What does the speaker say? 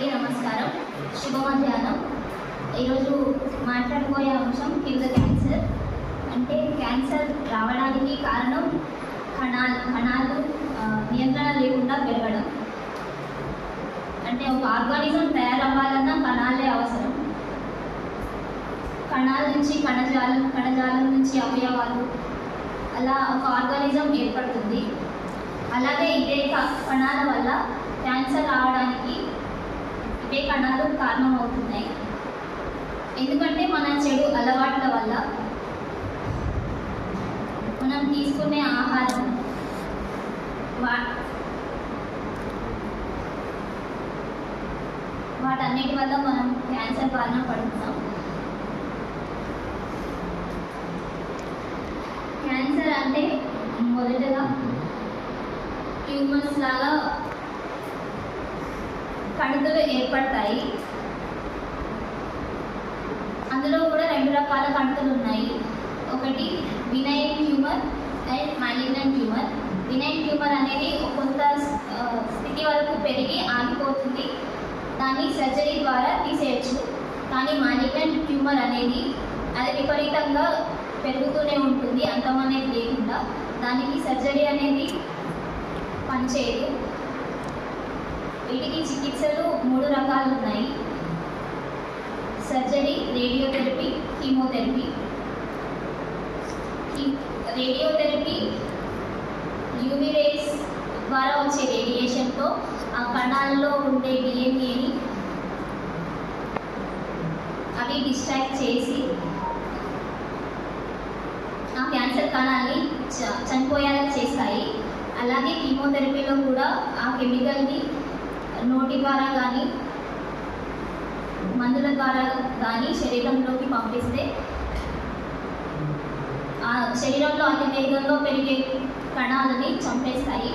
అందరికీ నమస్కారం. శుభ మధ్యాహ్నం. ఈరోజు మాట్లాడబోయే అంశం కింద క్యాన్సర్. అంటే క్యాన్సర్ రావడానికి కారణం కణాలు నియంత్రణ లేకుండా పెరగడం. అంటే ఒక ఆర్గానిజం తయారవ్వాలన్నా కణాలే అవసరం. కణాల నుంచి కణజాలం నుంచి అవయవాలు, అలా ఒక ఆర్గానిజం ఏర్పడుతుంది. అలాగే ఇదే కణాల వల్ల క్యాన్సర్ రావడానికి ఇవే కణాలు కారణమవుతున్నాయి. ఎందుకంటే మన చెడు అలవాట్ల వల్ల, మనం తీసుకునే ఆహారం, వాటన్నిటి వల్ల మనం క్యాన్సర్ బారిన పడుతున్నాం. క్యాన్సర్ అంటే మొదటగా ట్యూమర్స్ లాగా కణుతులు ఏర్పడతాయి. అందులో కూడా 2 రకాల కణుతులు ఉన్నాయి. ఒకటి benign tumour and malignant tumour. Benign tumour అనేది కొంత స్థితి వరకు పెరిగి ఆగిపోతుంది, దాన్ని సర్జరీ ద్వారా తీసేయచ్చు. కానీ మాలిగ్నెంట్ ట్యూమర్ అనేది అది విపరీతంగా పెరుగుతూనే ఉంటుంది, అంతం అనేది లేకుండా. దానికి సర్జరీ అనేది పనిచేయదు. వీటికి చికిత్సలు 3 రకాలు ఉన్నాయి: surgery, radiotherapy, chemotherapy. Radiotherapy UV rays ద్వారా వచ్చే రేడియేషన్తో ఆ కణాల్లో ఉండే డిఎన్ఏని అవి డిస్ట్రాక్ట్ చేసి ఆ క్యాన్సర్ కణాన్ని చనిపోయేలా చేస్తాయి. అలాగే కీమోథెరపీలో కూడా ఆ కెమికల్ని నోటి ద్వారా కానీ మందుల ద్వారా కానీ శరీరంలోకి పంపిస్తే ఆ శరీరంలో అతి వేగంగా పెరిగే కణాలని చంపేస్తాయి.